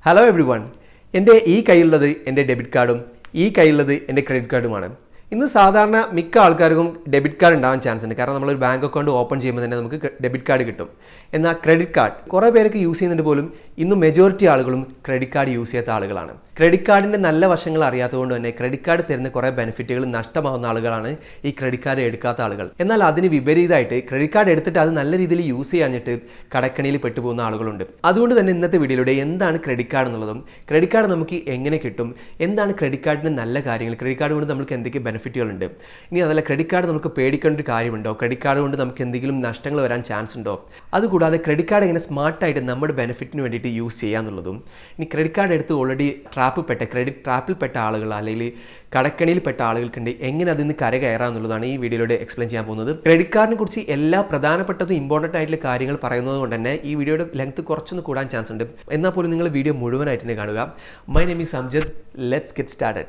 Hello every one, എൻ്റെ ഈ കയ്യിലുള്ളത് എൻ്റെ ഡെബിറ്റ് കാർഡും ഈ കയ്യിലുള്ളത് എൻ്റെ ക്രെഡിറ്റ് കാർഡുമാണ്. ഇന്ന് സാധാരണ മിക്ക ആൾക്കാർക്കും ഡെബിറ്റ് കാർഡ് ഉണ്ടാവാൻ ചാൻസ് ഉണ്ട്. കാരണം നമ്മളൊരു ബാങ്ക് അക്കൗണ്ട് ഓപ്പൺ ചെയ്യുമ്പോൾ തന്നെ നമുക്ക് ഡെബിറ്റ് കാർഡ് കിട്ടും. എന്നാൽ ക്രെഡിറ്റ് കാർഡ് കുറേ പേരൊക്കെ യൂസ് ചെയ്യുന്നുണ്ട് പോലും ഇന്ന് മെജോറിറ്റി ആളുകളും ക്രെഡിറ്റ് കാർഡ് യൂസ് ചെയ്യാത്ത ആളുകളാണ്. ക്രെഡിറ്റ് കാർഡിൻ്റെ നല്ല വശങ്ങൾ അറിയാത്തതുകൊണ്ട് തന്നെ ക്രെഡിറ്റ് കാർഡ് തരുന്ന കുറേ ബെനിഫിറ്റുകൾ നഷ്ടമാകുന്ന ആളുകളാണ് ഈ ക്രെഡിറ്റ് കാർഡ് എടുക്കാത്ത ആളുകൾ. എന്നാൽ അതിന് വിപരീതമായിട്ട് ക്രെഡിറ്റ് കാർഡ് എടുത്തിട്ട് അത് നല്ല രീതിയിൽ യൂസ് ചെയ്യാഞ്ഞിട്ട് കടക്കണിയിൽ പെട്ടുപോകുന്ന ആളുകളുണ്ട്. അതുകൊണ്ട് തന്നെ ഇന്നത്തെ വീഡിയോയിലൂടെ എന്താണ് ക്രെഡിറ്റ് കാർഡ് എന്നുള്ളതും ക്രെഡിറ്റ് കാർഡ് നമുക്ക് എങ്ങനെ കിട്ടും, എന്താണ് ക്രെഡിറ്റ് കാർഡിൻ്റെ നല്ല കാര്യങ്ങൾ, ക്രെഡിറ്റ് കാർഡ് കൊണ്ട് നമുക്ക് എന്തൊക്കെ ബെനിഫിറ്റുകളുണ്ട്, ഇനി അതല്ല ക്രെഡിറ്റ് കാർഡ് നമുക്ക് പേടിക്കേണ്ട ഒരു കാര്യമുണ്ടോ, ക്രെഡിറ്റ് കാർഡ് കൊണ്ട് നമുക്ക് എന്തെങ്കിലും നഷ്ടങ്ങൾ വരാൻ ചാൻസ് ഉണ്ടോ, അതുകൂടാതെ ക്രെഡിറ്റ് കാർഡ് എങ്ങനെ സ്മാർട്ടായിട്ട് നമ്മുടെ ബെനിഫിറ്റിന് വേണ്ടിയിട്ട് യൂസ് ചെയ്യാന്നുള്ളതും, ഇനി ക്രെഡിറ്റ് കാർഡ് എടുത്ത് ഓൾറെഡി ക്രെഡിറ്റ് ട്രാപ്പിൽപ്പെട്ട ആളുകൾ അല്ലെങ്കിൽ കടക്കണിയിൽപ്പെട്ട ആളുകൾക്കുണ്ട് എങ്ങനെ അതിൽ നിന്ന് കരകയറാന്നുള്ളതാണ് ഈ വീഡിയോയിലൂടെ എക്സ്പ്ലെയിൻ ചെയ്യാൻ പോകുന്നത്. ക്രെഡിറ്റ് കാർഡിനെ കുറിച്ച് എല്ലാ പ്രധാനപ്പെട്ടതും ഇമ്പോർട്ടൻ്റ് ആയിട്ടുള്ള കാര്യങ്ങൾ പറയുന്നത് കൊണ്ട് തന്നെ ഈ വീഡിയോയുടെ ലെങ്ത് കുറച്ചൊന്ന് കൂടാൻ ചാൻസ് ഉണ്ട്. എന്നാൽ പോലും നിങ്ങൾ വീഡിയോ മുഴുവനായിട്ട് തന്നെ കാണുക. My name is Amjad. Let's get started.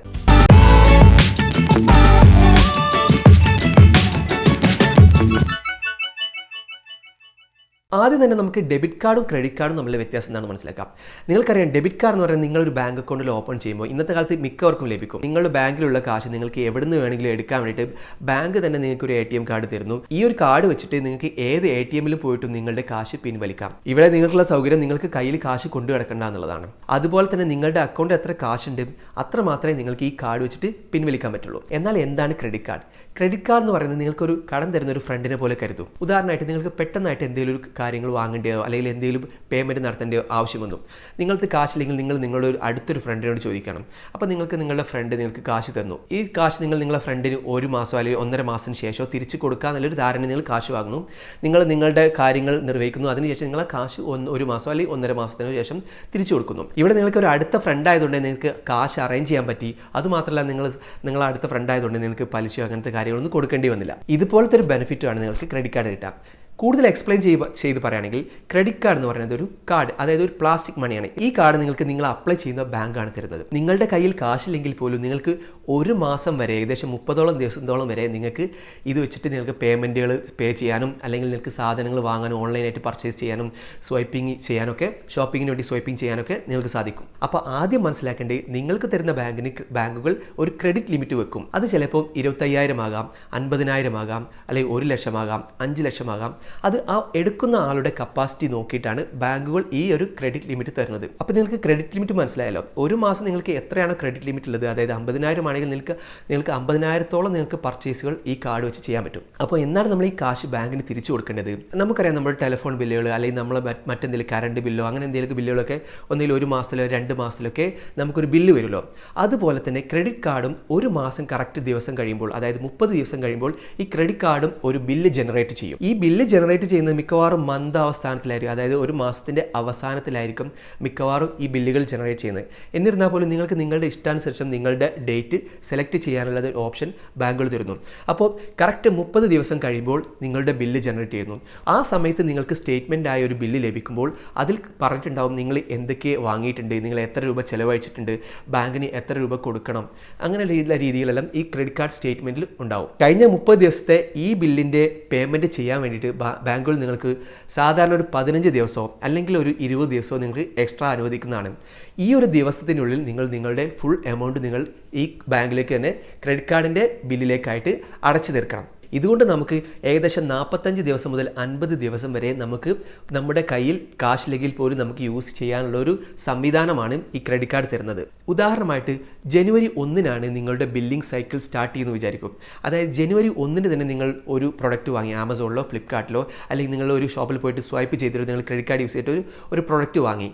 ആദ്യം തന്നെ നമുക്ക് ഡെബിറ്റ് കാർഡും ക്രെഡിറ്റ് കാർഡും തമ്മിലുള്ള വ്യത്യാസം എന്താണെന്ന് മനസ്സിലാക്കാം. നിങ്ങൾക്കറിയാം, ഡെബിറ്റ് കാർഡ് എന്ന് പറയുന്നത് നിങ്ങളൊരു ബാങ്ക് അക്കൗണ്ടിൽ ഓപ്പൺ ചെയ്യുമ്പോൾ ഇന്നത്തെ കാലത്ത് മിക്കവർക്കും ലഭിക്കും. നിങ്ങളുടെ ബാങ്കിലുള്ള കാശ് നിങ്ങൾക്ക് എവിടെ നിന്ന് വേണമെങ്കിലും എടുക്കാൻ വേണ്ടിയിട്ട് ബാങ്ക് തന്നെ നിങ്ങൾക്ക് ഒരു ATM കാർഡ് തരുന്നു. ഈ ഒരു കാർഡ് വെച്ചിട്ട് നിങ്ങൾക്ക് ഏത് ATM-ലും പോയിട്ടും നിങ്ങളുടെ കാശ് പിൻവലിക്കാം. ഇവിടെ നിങ്ങൾക്കുള്ള സൗകര്യം നിങ്ങൾക്ക് കയ്യിൽ കാശ് കൊണ്ടു കിടക്കേണ്ട എന്നുള്ളതാണ്. അതുപോലെ തന്നെ നിങ്ങളുടെ അക്കൗണ്ടിൽ എത്ര കാശുണ്ട് അത്ര മാത്രമേ നിങ്ങൾക്ക് ഈ കാർഡ് വെച്ചിട്ട് പിൻവലിക്കാൻ പറ്റുള്ളൂ. എന്നാൽ എന്താണ് ക്രെഡിറ്റ് കാർഡ്? ക്രെഡിറ്റ് കാർഡ് എന്ന് പറയുന്നത് നിങ്ങൾക്കൊരു കടം തരുന്ന ഒരു ഫ്രണ്ടിനെ പോലെ കരുതും. ഉദാഹരണമായിട്ട് നിങ്ങൾക്ക് പെട്ടെന്നായിട്ട് എന്തെങ്കിലും ഒരു കാര്യങ്ങൾ വാങ്ങേണ്ടയോ അല്ലെങ്കിൽ എന്തെങ്കിലും പേയ്മെൻറ്റ് നടത്തേണ്ടയോ ആവശ്യം വന്നു. നിങ്ങൾക്ക് കാശില്ലെങ്കിൽ നിങ്ങൾ നിങ്ങളുടെ ഒരു അടുത്തൊരു ഫ്രണ്ടിനോട് ചോദിക്കണം. അപ്പോൾ നിങ്ങളുടെ ഫ്രണ്ട് നിങ്ങൾക്ക് കാശ് തന്നു. ഈ കാശ് നിങ്ങളുടെ ഫ്രണ്ടിന് ഒരു മാസം അല്ലെങ്കിൽ 1.5 മാസത്തിന് ശേഷം തിരിച്ച് കൊടുക്കുക എന്നുള്ളൊരു ധാരണ നിങ്ങൾ കാശ് വാങ്ങുന്നു. നിങ്ങളുടെ കാര്യങ്ങൾ നിർവഹിക്കുന്നു. അതിനുശേഷം നിങ്ങൾ കാശ് ഒരു മാസം അല്ലെങ്കിൽ 1.5 മാസത്തിന് ശേഷം തിരിച്ചു കൊടുക്കുന്നു. ഇവിടെ നിങ്ങൾക്ക് ഒരു അടുത്ത ഫ്രണ്ട് ആയതുകൊണ്ട് നിങ്ങൾക്ക് കാശ് അറേഞ്ച് ചെയ്യാൻ പറ്റി. അതുമാത്രമല്ല നിങ്ങൾ അടുത്ത ഫ്രണ്ട് ആയതുകൊണ്ട് നിങ്ങൾക്ക് പലിശ അങ്ങനത്തെ കാര്യങ്ങളൊന്നും കൊടുക്കേണ്ടി വന്നില്ല. ഇതുപോലത്തെ ഒരു ബെനിഫിറ്റാണ് നിങ്ങൾക്ക് ക്രെഡിറ്റ് കാർഡ് കിട്ടുക. കൂടുതൽ എക്സ്പ്ലെയിൻ ചെയ്ത് പറയുകയാണെങ്കിൽ ക്രെഡിറ്റ് കാർഡ് എന്ന് പറയുന്നത് ഒരു കാർഡ്, അതായത് ഒരു പ്ലാസ്റ്റിക് മണിയാണ്. ഈ കാർഡ് നിങ്ങൾ അപ്ലൈ ചെയ്യുന്ന ബാങ്കാണ് തരുന്നത്. നിങ്ങളുടെ കയ്യിൽ കാശില്ലെങ്കിൽ പോലും നിങ്ങൾക്ക് ഒരു മാസം വരെ ഏകദേശം 30ഓളം ദിവസത്തോളം വരെ നിങ്ങൾക്ക് ഇത് വെച്ചിട്ട് നിങ്ങൾക്ക് പേയ്മെൻറ്റുകൾ പേ ചെയ്യാനും അല്ലെങ്കിൽ നിങ്ങൾക്ക് സാധനങ്ങൾ വാങ്ങാനും ഓൺലൈനായിട്ട് പർച്ചേസ് ചെയ്യാനും സ്വൈപ്പിംഗ് ചെയ്യാനൊക്കെ ഷോപ്പിങ്ങിന് വേണ്ടി സ്വൈപ്പിംഗ് ചെയ്യാനൊക്കെ നിങ്ങൾക്ക് സാധിക്കും. അപ്പോൾ ആദ്യം മനസ്സിലാക്കേണ്ടത്, നിങ്ങൾക്ക് തരുന്ന ബാങ്കുകൾ ഒരു ക്രെഡിറ്റ് ലിമിറ്റ് വെക്കും. അത് ചിലപ്പോൾ 25,000 ആകാം, 50,000 ആകാം, അല്ലെങ്കിൽ 1 ലക്ഷം ആകാം, 5 ലക്ഷം ആകാം. അത് ആ എടുക്കുന്ന ആളുടെ കപ്പാസിറ്റി നോക്കിയിട്ടാണ് ബാങ്കുകൾ ഈ ഒരു ക്രെഡിറ്റ് ലിമിറ്റ് തരുന്നത്. അപ്പോൾ നിങ്ങൾക്ക് ക്രെഡിറ്റ് ലിമിറ്റ് മനസ്സിലായല്ലോ. ഒരു മാസം നിങ്ങൾക്ക് എത്രയാണോ ക്രെഡിറ്റ് ലിമിറ്റ് ഉള്ളത്, അതായത് 50,000 ആണെങ്കിൽ നിങ്ങൾക്ക് 50,000-ഓളം നിങ്ങൾക്ക് പർച്ചേസുകൾ ഈ കാർഡ് വെച്ച് ചെയ്യാൻ പറ്റും. അപ്പോൾ എന്താണ് നമ്മൾ ഈ കാശ് ബാങ്കിന് തിരിച്ചു കൊടുക്കേണ്ടത്? നമുക്കറിയാം, നമ്മുടെ ടെലിഫോൺ ബില്ലുകൾ അല്ലെങ്കിൽ നമ്മൾ മറ്റെന്തെങ്കിലും കറണ്ട് ബില്ലോ അങ്ങനെ എന്തെങ്കിലും ബില്ലുകളൊക്കെ ഒന്നെങ്കിലും 1 മാസത്തിലോ 2 മാസത്തിലൊക്കെ നമുക്കൊരു ബില്ല് വരുമല്ലോ. അതുപോലെ തന്നെ ക്രെഡിറ്റ് കാർഡും ഒരു മാസം കറക്റ്റ് ദിവസം കഴിയുമ്പോൾ, അതായത് 30 ദിവസം കഴിയുമ്പോൾ ഈ ക്രെഡിറ്റ് കാർഡും ഒരു ബില്ല് ജനറേറ്റ് ചെയ്യും. ഈ ബില്ല് ജനറേറ്റ് ചെയ്യുന്നത് മിക്കവാറും മന്ത് അവസാനത്തിലായിരിക്കും, അതായത് ഒരു മാസത്തിൻ്റെ അവസാനത്തിലായിരിക്കും മിക്കവാറും ഈ ബില്ലുകൾ ജനറേറ്റ് ചെയ്യുന്നത്. എന്നിരുന്നാൽ പോലും നിങ്ങൾക്ക് നിങ്ങളുടെ ഇഷ്ടാനുസരിച്ച് നിങ്ങളുടെ ഡേറ്റ് സെലക്ട് ചെയ്യാനുള്ള ഒരു ഓപ്ഷൻ ബാങ്കുകൾ തരുന്നു. അപ്പോൾ കറക്റ്റ് 30 ദിവസം കഴിയുമ്പോൾ നിങ്ങളുടെ ബില്ല് ജനറേറ്റ് ചെയ്യുന്നു. ആ സമയത്ത് നിങ്ങൾക്ക് സ്റ്റേറ്റ്മെൻ്റ് ആയ ഒരു ബില്ല് ലഭിക്കുമ്പോൾ അതിൽ പറഞ്ഞിട്ടുണ്ടാവും നിങ്ങൾ എന്തൊക്കെ വാങ്ങിയിട്ടുണ്ട്, നിങ്ങൾ എത്ര രൂപ ചിലവഴിച്ചിട്ടുണ്ട്, ബാങ്കിന് എത്ര രൂപ കൊടുക്കണം, അങ്ങനെ രീതിയിലെല്ലാം ഈ ക്രെഡിറ്റ് കാർഡ് സ്റ്റേറ്റ്മെൻറ്റിൽ ഉണ്ടാവും. കഴിഞ്ഞ 30 ദിവസത്തെ ഈ ബില്ലിൻ്റെ പേയ്മെൻറ്റ് ചെയ്യാൻ വേണ്ടിയിട്ട് ബാങ്കുകൾ നിങ്ങൾക്ക് സാധാരണ ഒരു 15 ദിവസമോ അല്ലെങ്കിൽ ഒരു 20 ദിവസമോ നിങ്ങൾക്ക് എക്സ്ട്രാ അനുവദിക്കുന്നതാണ്. ഈ ഒരു ദിവസത്തിനുള്ളിൽ നിങ്ങളുടെ ഫുൾ എമൗണ്ട് നിങ്ങൾ ഈ ബാങ്കിലേക്ക് തന്നെ ക്രെഡിറ്റ് കാർഡിൻ്റെ ബില്ലിലേക്കായിട്ട് അടച്ചു തീർക്കണം. ഇതുകൊണ്ട് നമുക്ക് ഏകദേശം 45 ദിവസം മുതൽ 50 ദിവസം വരെ നമുക്ക് നമ്മുടെ കയ്യിൽ കാശില്ലെങ്കിൽ പോലും നമുക്ക് യൂസ് ചെയ്യാനുള്ള ഒരു സംവിധാനമാണ് ഈ ക്രെഡിറ്റ് കാർഡ് തരുന്നത്. ഉദാഹരണമായിട്ട് ജനുവരി 1-നാണ് നിങ്ങളുടെ ബില്ലിംഗ് സൈക്കിൾ സ്റ്റാർട്ട് ചെയ്യുന്നു വിചാരിക്കും. അതായത് ജനുവരി 1-ന് തന്നെ നിങ്ങൾ ഒരു പ്രൊഡക്റ്റ് വാങ്ങി, ആമസോണിലോ ഫ്ലിപ്കാർട്ടിലോ അല്ലെങ്കിൽ നിങ്ങൾ ഒരു ഷോപ്പിൽ പോയിട്ട് സ്വൈപ്പ് ചെയ്തിട്ട് നിങ്ങൾ ക്രെഡിറ്റ് കാർഡ് യൂസ് ചെയ്തിട്ട് ഒരു പ്രൊഡക്റ്റ് വാങ്ങി.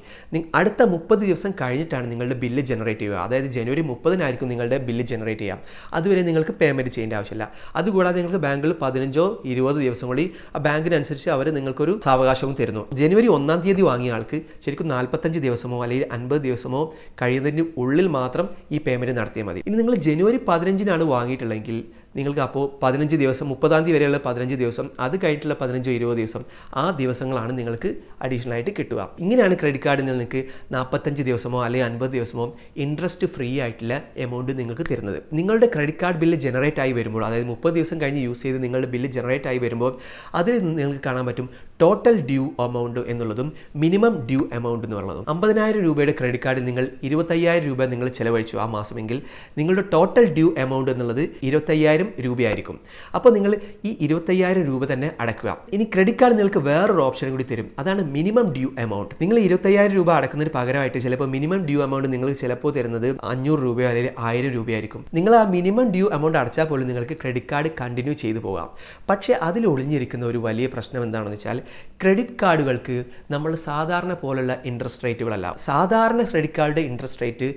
അടുത്ത 30 ദിവസം കഴിഞ്ഞിട്ടാണ് നിങ്ങളുടെ ബില്ല് ജനറേറ്റ് ചെയ്യുക. അതായത് ജനുവരി 30-നായിരിക്കും നിങ്ങളുടെ ബില്ല് ജനറേറ്റ് ചെയ്യാം. അതുവരെ നിങ്ങൾക്ക് പേയ്മെൻറ്റ് ചെയ്യേണ്ട ആവശ്യമില്ല. അതുകൂടാതെ നിങ്ങൾക്ക് ബാങ്കുകൾ 15-20 ദിവസം കൂടി ആ ബാങ്കിനനുസരിച്ച് അവർ നിങ്ങൾക്കൊരു സാവകാശവും തരുന്നു. ജനുവരി 1-ാം തീയതി വാങ്ങിയ ആൾക്ക് ശരിക്കും 45 ദിവസമോ അല്ലെങ്കിൽ 50 ദിവസമോ കഴിയുന്നതിന് ഉള്ളിൽ മാത്രം ഈ പേയ്മെൻറ്റ് നടത്തിയാൽ മതി. ഇനി നിങ്ങൾ ജനുവരി 15-നാണ് വാങ്ങിയിട്ടുള്ളെങ്കിൽ നിങ്ങൾക്ക് അപ്പോൾ 15 ദിവസം 30-ാം തീയതി വരെയുള്ള 15 ദിവസം, അത് കഴിഞ്ഞിട്ടുള്ള 15-20 ദിവസം, ആ ദിവസങ്ങളാണ് നിങ്ങൾക്ക് അഡീഷണൽ ആയിട്ട് കിട്ടുക. ഇങ്ങനെയാണ് ക്രെഡിറ്റ് കാർഡിൽ നിങ്ങൾക്ക് 45 ദിവസമോ അല്ലെങ്കിൽ 50 ദിവസമോ ഇൻട്രസ്റ്റ് ഫ്രീ ആയിട്ടുള്ള എമൗണ്ട് നിങ്ങൾക്ക് തരുന്നത്. നിങ്ങളുടെ ക്രെഡിറ്റ് കാർഡ് ബില്ല് ജനറേറ്റ് ആയി വരുമ്പോൾ, അതായത് 30 ദിവസം കഴിഞ്ഞ് യൂസ് ചെയ്ത് നിങ്ങളുടെ ബില്ല് ജനറേറ്റ് ആയി വരുമ്പോൾ അതിൽ നിങ്ങൾക്ക് കാണാൻ പറ്റും ടോട്ടൽ ഡ്യൂ എമൗണ്ട് എന്നുള്ളതും മിനിമം ഡ്യൂ എമൗണ്ട് എന്ന് പറയുന്നതും. 50,000 രൂപയുടെ ക്രെഡിറ്റ് കാർഡിൽ നിങ്ങൾ 25,000 രൂപ നിങ്ങൾ ചിലവഴിച്ചു ആ മാസമെങ്കിൽ നിങ്ങളുടെ ടോട്ടൽ ഡ്യൂ എമൗണ്ട് എന്നുള്ളത് 25,000 രൂപയായിരിക്കും. അപ്പോൾ നിങ്ങൾ ഈ 25,000 രൂപ തന്നെ അടക്കുക. ഇനി ക്രെഡിറ്റ് കാർഡ് നിങ്ങൾക്ക് വേറൊരു ഓപ്ഷൻ കൂടി തരും, അതാണ് മിനിമം ഡ്യൂ എമൗണ്ട്. നിങ്ങൾ 25,000 രൂപ അടക്കുന്നതിന് പകരമായിട്ട് ചിലപ്പോൾ മിനിമം ഡ്യൂ എമൗണ്ട് നിങ്ങൾ ചിലപ്പോൾ തരുന്നത് 500 രൂപയോ അല്ലെങ്കിൽ 1000 രൂപയായിരിക്കും. നിങ്ങൾ ആ മിനിമം ഡ്യൂ എമൗണ്ട് അടച്ചാൽ പോലും നിങ്ങൾക്ക് ക്രെഡിറ്റ് കാർഡ് കണ്ടിന്യൂ ചെയ്തു പോകാം. പക്ഷേ അതിൽ ഒളിഞ്ഞിരിക്കുന്ന ഒരു വലിയ പ്രശ്നം എന്താണെന്ന് വെച്ചാൽ ക്രെഡിറ്റ് കാർഡുകൾക്ക് നമ്മൾ സാധാരണ പോലുള്ള ഇൻട്രസ്റ്റ് റേറ്റുകളല്ല. സാധാരണ ക്രെഡിറ്റ് കാർഡിൻ്റെ ഇൻട്രസ്റ്റ് റേറ്റ്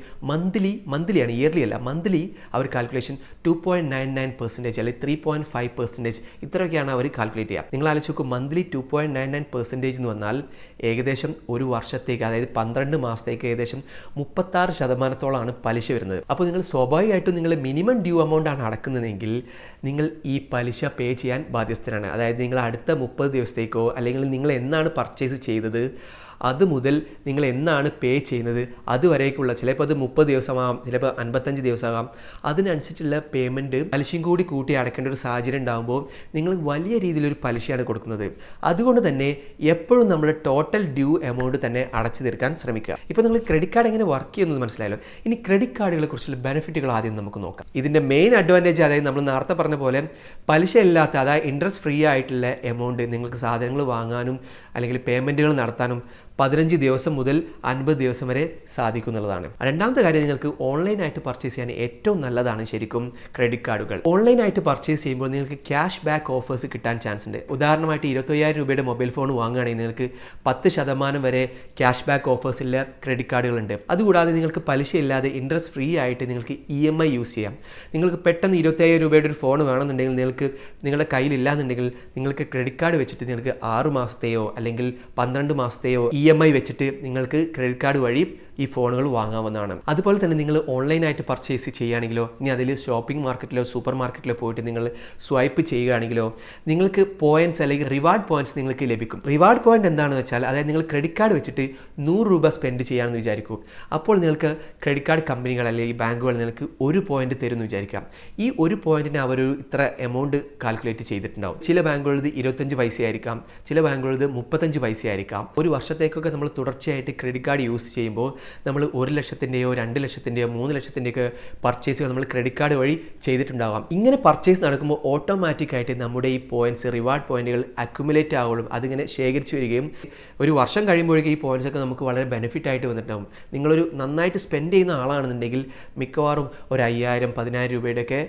മന്ത്ലിയാണ്, ഇയർലി അല്ല, മന്ത്ലി അവർ കാൽക്കുലേഷൻ 2.99% അല്ലെങ്കിൽ 3.5% ഇത്രയൊക്കെയാണ് അവർ കാൽക്കുലേറ്റ് ചെയ്യുക. നിങ്ങൾ ആലോചിച്ച് നോക്കൂ, മന്ത്ലി 2.99% എന്ന് വന്നാൽ ഏകദേശം ഒരു വർഷത്തേക്ക്, അതായത് 12 മാസത്തേക്ക് ഏകദേശം 36% പലിശ വരുന്നത്. അപ്പോൾ നിങ്ങൾ സ്വാഭാവികമായിട്ടും നിങ്ങൾ മിനിമം ഡ്യൂ എമൗണ്ട് ആണ് അടക്കുന്നതെങ്കിൽ നിങ്ങൾ ഈ പലിശ പേ ചെയ്യാൻ ബാധ്യസ്ഥരാണ്. അതായത് നിങ്ങൾ അടുത്ത 30 ദിവസത്തേക്കോ അല്ലെങ്കിൽ നിങ്ങൾ എന്നാണ് പർച്ചേസ് ചെയ്തത് അത് മുതൽ നിങ്ങൾ എന്നാണ് പേ ചെയ്യുന്നത് അതുവരേക്കുള്ള, ചിലപ്പോൾ അത് 30 ദിവസമാകാം, ചിലപ്പോൾ 55 ദിവസമാകാം, അതിനനുസരിച്ചുള്ള പേയ്മെൻറ്റ് പലിശയും കൂടി കൂട്ടി അടക്കേണ്ട ഒരു സാഹചര്യം ഉണ്ടാകുമ്പോൾ നിങ്ങൾ വലിയ രീതിയിലൊരു പലിശയാണ് കൊടുക്കുന്നത്. അതുകൊണ്ട് തന്നെ എപ്പോഴും നമ്മൾ ടോട്ടൽ ഡ്യൂ എമൗണ്ട് തന്നെ അടച്ചു തീർക്കാൻ ശ്രമിക്കുക. ഇപ്പോൾ നിങ്ങൾ ക്രെഡിറ്റ് കാർഡ് എങ്ങനെ വർക്ക് ചെയ്യുന്നത് മനസ്സിലായല്ലോ. ഇനി ക്രെഡിറ്റ് കാർഡുകളെ കുറിച്ചുള്ള ബെനിഫിറ്റുകൾ ആദ്യം നമുക്ക് നോക്കാം. ഇതിൻ്റെ മെയിൻ അഡ്വാൻറ്റേജ്, അതായത് നമ്മൾ നേരത്തെ പറഞ്ഞ പോലെ പലിശ ഇല്ലാത്ത, അതായത് ഇൻട്രസ്റ്റ് ഫ്രീ ആയിട്ടുള്ള എമൗണ്ട് നിങ്ങൾക്ക് സാധനങ്ങൾ വാങ്ങാനും അല്ലെങ്കിൽ പേയ്മെൻറ്റുകൾ നടത്താനും 15 ദിവസം മുതൽ 50 ദിവസം വരെ സാധിക്കുന്നുള്ളതാണ്. രണ്ടാമത്തെ കാര്യം, നിങ്ങൾക്ക് ഓൺലൈനായിട്ട് പർച്ചേസ് ചെയ്യാൻ ഏറ്റവും നല്ലതാണ് ശരിക്കും ക്രെഡിറ്റ് കാർഡുകൾ. ഓൺലൈനായിട്ട് പർച്ചേസ് ചെയ്യുമ്പോൾ നിങ്ങൾക്ക് ക്യാഷ് ബാക്ക് ഓഫേഴ്സ് കിട്ടാൻ ചാൻസ് ഉണ്ട്. ഉദാഹരണമായിട്ട് 25,000 രൂപയുടെ മൊബൈൽ ഫോൺ വാങ്ങുകയാണെങ്കിൽ നിങ്ങൾക്ക് 10% വരെ ക്യാഷ് ബാക്ക് ഓഫേഴ്സ് ഉള്ള ക്രെഡിറ്റ് കാർഡുകളുണ്ട്. അതുകൂടാതെ നിങ്ങൾക്ക് പലിശ ഇല്ലാതെ ഇൻട്രസ്റ്റ് ഫ്രീ ആയിട്ട് നിങ്ങൾക്ക് EMI യൂസ് ചെയ്യാം. നിങ്ങൾക്ക് പെട്ടെന്ന് 25,000 രൂപയുടെ ഒരു ഫോൺ വേണമെന്നുണ്ടെങ്കിൽ നിങ്ങൾക്ക് നിങ്ങളുടെ കയ്യിലില്ലാന്നുണ്ടെങ്കിൽ നിങ്ങൾക്ക് ക്രെഡിറ്റ് കാർഡ് വെച്ചിട്ട് നിങ്ങൾക്ക് 6 മാസത്തെയോ അല്ലെങ്കിൽ 12 മാസത്തെയോ EMI വെച്ചിട്ട് നിങ്ങൾക്ക് ക്രെഡിറ്റ് കാർഡ് വഴി ഈ ഫോണുകൾ വാങ്ങാവുന്നതാണ്. അതുപോലെ തന്നെ നിങ്ങൾ ഓൺലൈനായിട്ട് പർച്ചേസ് ചെയ്യുകയാണെങ്കിലോ, ഇനി അതിൽ ഷോപ്പിംഗ് മാർക്കറ്റിലോ സൂപ്പർ മാർക്കറ്റിലോ പോയിട്ട് നിങ്ങൾ സ്വൈപ്പ് ചെയ്യുകയാണെങ്കിലോ നിങ്ങൾക്ക് പോയിന്റ്സ് അല്ലെങ്കിൽ റിവാർഡ് പോയിന്റ്സ് നിങ്ങൾക്ക് ലഭിക്കും. റിവാർഡ് പോയിന്റ് എന്താണെന്ന് വെച്ചാൽ, അതായത് നിങ്ങൾ ക്രെഡിറ്റ് കാർഡ് വെച്ചിട്ട് 100 രൂപ സ്പെൻഡ് ചെയ്യാമെന്ന് വിചാരിക്കൂ. അപ്പോൾ നിങ്ങൾക്ക് ക്രെഡിറ്റ് കാർഡ് കമ്പനികൾ അല്ലെങ്കിൽ ബാങ്കുകൾ നിങ്ങൾക്ക് 1 പോയിന്റ് തരുമെന്ന് വിചാരിക്കാം. ഈ 1 പോയിന്റിന് അവർ ഇത്ര എമൗണ്ട് കാൽക്കുലേറ്റ് ചെയ്തിട്ടുണ്ടാവും. ചില ബാങ്കുകളത് 25 പൈസയായിരിക്കാം, ചില ബാങ്കുകളത് 35 പൈസയായിരിക്കാം. ഒരു വർഷത്തേക്കൊക്കെ നമ്മൾ തുടർച്ചയായിട്ട് ക്രെഡിറ്റ് കാർഡ് യൂസ് ചെയ്യുമ്പോൾ നമ്മൾ 1 ലക്ഷത്തിൻ്റെയോ 2 ലക്ഷത്തിൻ്റെയോ 3 ലക്ഷത്തിൻ്റെയൊക്കെ പർച്ചേസുകൾ നമ്മൾ ക്രെഡിറ്റ് കാർഡ് വഴി ചെയ്തിട്ടുണ്ടാകാം. ഇങ്ങനെ പർച്ചേസ് നടക്കുമ്പോൾ ഓട്ടോമാറ്റിക്കായിട്ട് നമ്മുടെ ഈ പോയിന്റ്സ്, റിവാർഡ് പോയിന്റുകൾ അക്യുമുലേറ്റ് ആവുകയും അതിങ്ങനെ ശേഖരിച്ചു വരികയും ഒരു വർഷം കഴിയുമ്പോഴേക്കും ഈ പോയിന്റ്സ് ഒക്കെ നമുക്ക് വളരെ ബെനിഫിറ്റ് ആയിട്ട് വന്നിട്ടുണ്ടാകും. നിങ്ങളൊരു നന്നായിട്ട് സ്പെൻഡ് ചെയ്യുന്ന ആളാണെന്നുണ്ടെങ്കിൽ മിക്കവാറും ഒരു 5,000-10,000 രൂപയുടെയൊക്കെ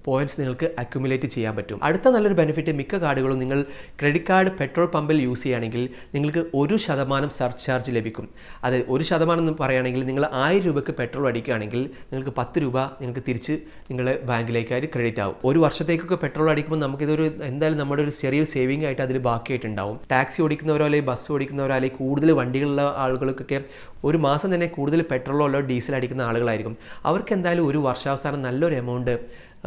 പോയിന്റ്സ് നിങ്ങൾക്ക് അക്യുമുലേറ്റ് ചെയ്യാൻ പറ്റും. അടുത്ത നല്ലൊരു ബെനിഫിറ്റ്, മിക്ക കാർഡുകളും നിങ്ങൾ ക്രെഡിറ്റ് കാർഡ് പെട്രോൾ പമ്പിൽ യൂസ് ചെയ്യുകയാണെങ്കിൽ നിങ്ങൾക്ക് 1% സർചാർജ് ലഭിക്കും. അത് 1% എന്ന് പറയുകയാണെങ്കിൽ നിങ്ങൾ 1000 രൂപയ്ക്ക് പെട്രോൾ അടിക്കുകയാണെങ്കിൽ നിങ്ങൾക്ക് 10 രൂപ നിങ്ങൾക്ക് തിരിച്ച് നിങ്ങളുടെ ബാങ്കിലേക്കായിട്ട് ക്രെഡിറ്റ് ആവും. ഒരു വർഷത്തേക്കൊക്കെ പെട്രോൾ അടിക്കുമ്പോൾ നമുക്കിതൊരു എന്തായാലും നമ്മുടെ ഒരു ചെറിയൊരു സേവിംഗ് ആയിട്ട് അതിൽ ബാക്കിയായിട്ടുണ്ടാവും. ടാക്സി ഓടിക്കുന്നവരോ അല്ലെങ്കിൽ ബസ് ഓടിക്കുന്നവരോ അല്ലെങ്കിൽ കൂടുതൽ വണ്ടികളുള്ള ആളുകൾക്കൊക്കെ ഒരു മാസം തന്നെ കൂടുതൽ പെട്രോളോ അല്ലോ ഡീസൽ അടിക്കുന്ന ആളുകളായിരിക്കും. അവർക്ക് എന്തായാലും ഒരു വർഷാവസാനം നല്ലൊരു എമൗണ്ട്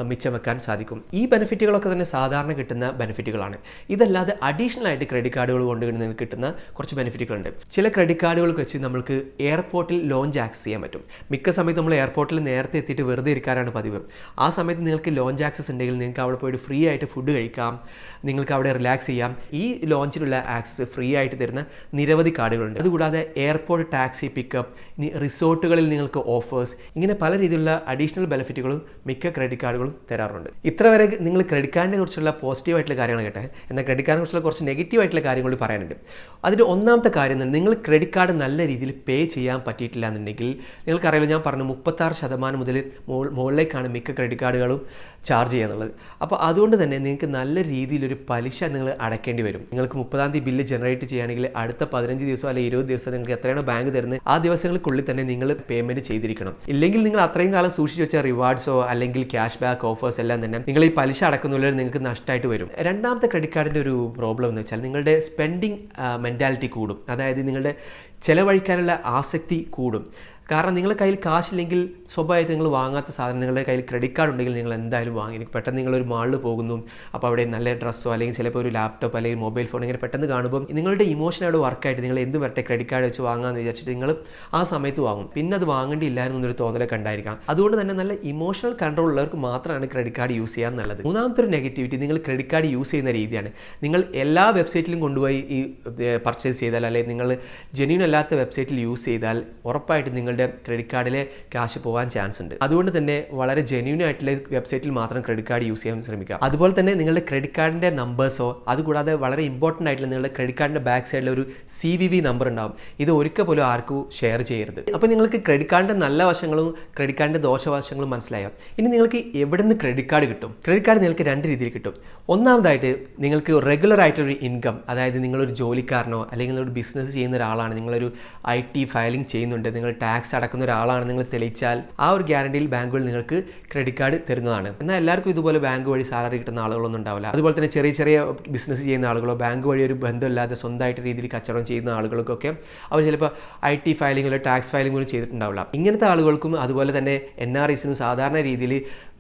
മിച്ചം വെക്കാൻ സാധിക്കും. ഈ ബെനിഫിറ്റുകളൊക്കെ തന്നെ സാധാരണ കിട്ടുന്ന ബെനിഫിറ്റുകളാണ്. ഇതല്ലാതെ അഡീഷണൽ ആയിട്ട് ക്രെഡിറ്റ് കാർഡുകൾ കൊണ്ട് നിങ്ങൾക്ക് കിട്ടുന്ന കുറച്ച് ബെനിഫിറ്റുകളുണ്ട്. ചില ക്രെഡിറ്റ് കാർഡുകൾക്ക് വെച്ച് നമുക്ക് എയർപോർട്ടിൽ ലോഞ്ച് ആക്സസ് ചെയ്യാൻ പറ്റും. മിക്ക സമയത്ത് നമ്മൾ എയർപോർട്ടിൽ നേരത്തെ എത്തിയിട്ട് വെറുതെ ഇരിക്കാനാണ് പതിവ്. ആ സമയത്ത് നിങ്ങൾക്ക് ലോഞ്ച് ആക്സസ് ഉണ്ടെങ്കിൽ നിങ്ങൾക്ക് അവിടെ പോയിട്ട് ഫ്രീ ആയിട്ട് ഫുഡ് കഴിക്കാം, നിങ്ങൾക്ക് അവിടെ റിലാക്സ് ചെയ്യാം. ഈ ലോഞ്ചിലുള്ള ആക്സസ് ഫ്രീ ആയിട്ട് തരുന്ന നിരവധി കാർഡുകളുണ്ട്. അതുകൂടാതെ എയർപോർട്ട് ടാക്സി പിക്കപ്പ്, ഇനി റിസോർട്ടുകളിൽ നിങ്ങൾക്ക് ഓഫേഴ്സ്, ഇങ്ങനെ പല രീതിയിലുള്ള അഡീഷണൽ ബെനിഫിറ്റുകളും മിക്ക ക്രെഡിറ്റ് കാർഡുകളും തരാറുണ്ട്. ഇത്ര വരെ നിങ്ങൾ ക്രെഡിറ്റ് കാർഡിനെ കുറിച്ചുള്ള പോസിറ്റീവായിട്ടുള്ള കാര്യങ്ങൾ കേട്ടെ. എന്നാൽ ക്രെഡിറ്റ് കാർഡിനെ കുറിച്ചുള്ള കുറച്ച് നെഗറ്റീവായിട്ടുള്ള കാര്യങ്ങൾ പറയാനുണ്ട്. അതിൽ ഒന്നാമത്തെ കാര്യം തന്നെ, നിങ്ങൾ ക്രെഡിറ്റ് കാർഡ് നല്ല രീതിയിൽ പേ ചെയ്യാൻ പറ്റിയിട്ടില്ല എന്നുണ്ടെങ്കിൽ നിങ്ങൾക്കറിയാലോ, ഞാൻ പറഞ്ഞു 36% മുതൽ മുകളിലേക്കാണ് മിക്ക ക്രെഡിറ്റ് കാർഡുകളും ചാർജ് ചെയ്യുന്നുള്ളത്. അപ്പോൾ അതുകൊണ്ട് തന്നെ നിങ്ങൾക്ക് നല്ല രീതിയിലൊരു പലിശ നിങ്ങൾ അടയ്ക്കേണ്ടി വരും. നിങ്ങൾക്ക് 30-ാം തീയതി ബില്ല് ജനറേറ്റ് ചെയ്യുകയാണെങ്കിൽ അടുത്ത 15 ദിവസം അല്ലെങ്കിൽ 20 ദിവസം നിങ്ങൾക്ക് എത്രയാണോ ബാങ്ക് തരുന്നത് ആ ദിവസങ്ങൾക്കുള്ളിൽ തന്നെ നിങ്ങൾ പേയ്മെൻറ്റ് ചെയ്തിരിക്കണം. ഇല്ലെങ്കിൽ നിങ്ങൾ അത്രയും കാലം സൂക്ഷിച്ച് വെച്ച റിവാർഡ്സോ അല്ലെങ്കിൽ ക്യാഷ് ബാക്ക് ഓഫേഴ്സ് എല്ലാം തന്നെ നിങ്ങൾ ഈ പലിശ അടക്കുന്നതിൽ നിങ്ങൾക്ക് നഷ്ടമായിട്ട് വരും. രണ്ടാമത്തെ ക്രെഡിറ്റ് കാർഡിൻ്റെ ഒരു പ്രോബ്ലം എന്ന് വെച്ചാൽ നിങ്ങളുടെ സ്പെൻഡിങ് മെൻറ്റാലിറ്റി കൂടും. അതായത് നിങ്ങളുടെ ചിലവഴിക്കാനുള്ള ആസക്തി കൂടും. കാരണം നിങ്ങളുടെ കയ്യിൽ കാശില്ലെങ്കിൽ സ്വാഭാവികമായിട്ട് നിങ്ങൾ വാങ്ങാത്ത സാധനം നിങ്ങളുടെ കയ്യിൽ ക്രെഡിറ്റ് കാർഡ് ഉണ്ടെങ്കിൽ നിങ്ങൾ എന്തായാലും വാങ്ങി. പെട്ടെന്ന് നിങ്ങളൊരു മാളിൽ പോകുന്നു, അപ്പോൾ അവിടെ നല്ല ഡ്രസ്സോ അല്ലെങ്കിൽ ചിലപ്പോൾ ഒരു ലാപ്ടോപ്പ് അല്ലെങ്കിൽ മൊബൈൽ ഫോൺ ഇങ്ങനെ പെട്ടെന്ന് കാണുമ്പോൾ നിങ്ങളുടെ ഇമോഷൻ അവിടെ വർക്കായിട്ട് നിങ്ങൾ എന്ത് വരട്ടെ ക്രെഡിറ്റ് കാർഡ് വെച്ച് വാങ്ങാമെന്ന് വിചാരിച്ചിട്ട് നിങ്ങൾ ആ സമയത്ത് വാങ്ങും. പിന്നെ അത് വാങ്ങേണ്ടിയില്ലായിരുന്നു എന്നൊരു തോന്നലൊക്കെ ഉണ്ടായിരിക്കാം. അതുകൊണ്ട് തന്നെ നല്ല ഇമോഷണൽ കൺട്രോൾ ഉള്ളവർക്ക് മാത്രമാണ് ക്രെഡിറ്റ് കാർഡ് യൂസ് ചെയ്യാൻ നല്ലത്. മൂന്നാമത്തെ ഒരു നെഗറ്റിവിറ്റി, നിങ്ങൾ ക്രെഡിറ്റ് കാർഡ് യൂസ് ചെയ്യുന്ന രീതിയാണ്. നിങ്ങൾ എല്ലാ വെബ്സൈറ്റിലും കൊണ്ടുപോയി ഈ പർച്ചേസ് ചെയ്താൽ അല്ലെങ്കിൽ നിങ്ങൾ ജെന്യൂൻ അല്ലാത്ത വെബ്സൈറ്റിൽ യൂസ് ചെയ്താൽ ഉറപ്പായിട്ട് നിങ്ങളുടെ ക്രെഡിറ്റ് കാർഡിലെ ക്യാഷ് പോകാൻ ചാൻസ് ഉണ്ട്. അതുകൊണ്ട് തന്നെ വളരെ ജെന്യൂൻ ആയിട്ടുള്ള വെബ്സൈറ്റിൽ മാത്രം ക്രെഡിറ്റ് കാർഡ് യൂസ് ചെയ്യാൻ ശ്രമിക്കുക. അതുപോലെ തന്നെ നിങ്ങളുടെ ക്രെഡിറ്റ് കാർഡിൻ്റെ നമ്പേഴ്സോ അതുകൂടാതെ വളരെ ഇമ്പോർട്ടൻ്റ് ആയിട്ടുള്ള നിങ്ങളുടെ ക്രെഡിറ്റ് കാർഡിൻ്റെ ബാക്ക് സൈഡിൽ ഒരു CVV നമ്പർ ഉണ്ടാവും. ഇത് ഒരിക്കൽ പോലും ആർക്കും ഷെയർ ചെയ്യരുത്. അപ്പോൾ നിങ്ങൾക്ക് ക്രെഡിറ്റ് കാർഡിൻ്റെ നല്ല വശങ്ങളും ക്രെഡിറ്റ് കാർഡിൻ്റെ ദോഷവശങ്ങളും മനസ്സിലായോ? ഇനി നിങ്ങൾക്ക് എവിടെ നിന്ന് ക്രെഡിറ്റ് കാർഡ് കിട്ടും? ക്രെഡിറ്റ് കാർഡ് നിങ്ങൾക്ക് രണ്ട് രീതിയിൽ കിട്ടും. ഒന്നാമതായിട്ട് നിങ്ങൾക്ക് റെഗുലർ ആയിട്ടൊരു ഇൻകം, അതായത് നിങ്ങളൊരു ജോലിക്കാരനോ അല്ലെങ്കിൽ ഒരു ബിസിനസ് ചെയ്യുന്ന ഒരാളാണ്, നിങ്ങളൊരു IT ഫയലിംഗ് ചെയ്യുന്നുണ്ട്, നിങ്ങൾ ടാക്സ് അടക്കുന്ന ഒരാളാണ് നിങ്ങൾ തെളിയിച്ചാൽ ആ ഒരു ഗ്യാരണ്ടിയിൽ ബാങ്കുകൾ നിങ്ങൾക്ക് ക്രെഡിറ്റ് കാർഡ് തരുന്നതാണ്. എന്നാൽ എല്ലാവർക്കും ഇതുപോലെ ബാങ്ക് വഴി സാലറി കിട്ടുന്ന ആളുകളൊന്നും ഉണ്ടാവില്ല. അതുപോലെ തന്നെ ചെറിയ ചെറിയ ബിസിനസ് ചെയ്യുന്ന ആളുകളോ ബാങ്ക് വഴി ഒരു ബന്ധമില്ലാതെ സ്വന്തമായിട്ട് രീതിയിൽ കച്ചവടം ചെയ്യുന്ന ആളുകൾക്കൊക്കെ അവർ ചിലപ്പോൾ IT ഫയലിംഗോ ടാക്സ് ഫയലിംഗോ ചെയ്തിട്ടുണ്ടാവില്ല. ഇങ്ങനത്തെ ആളുകൾക്കും അതുപോലെ തന്നെ NRIസിനും സാധാരണ രീതിയിൽ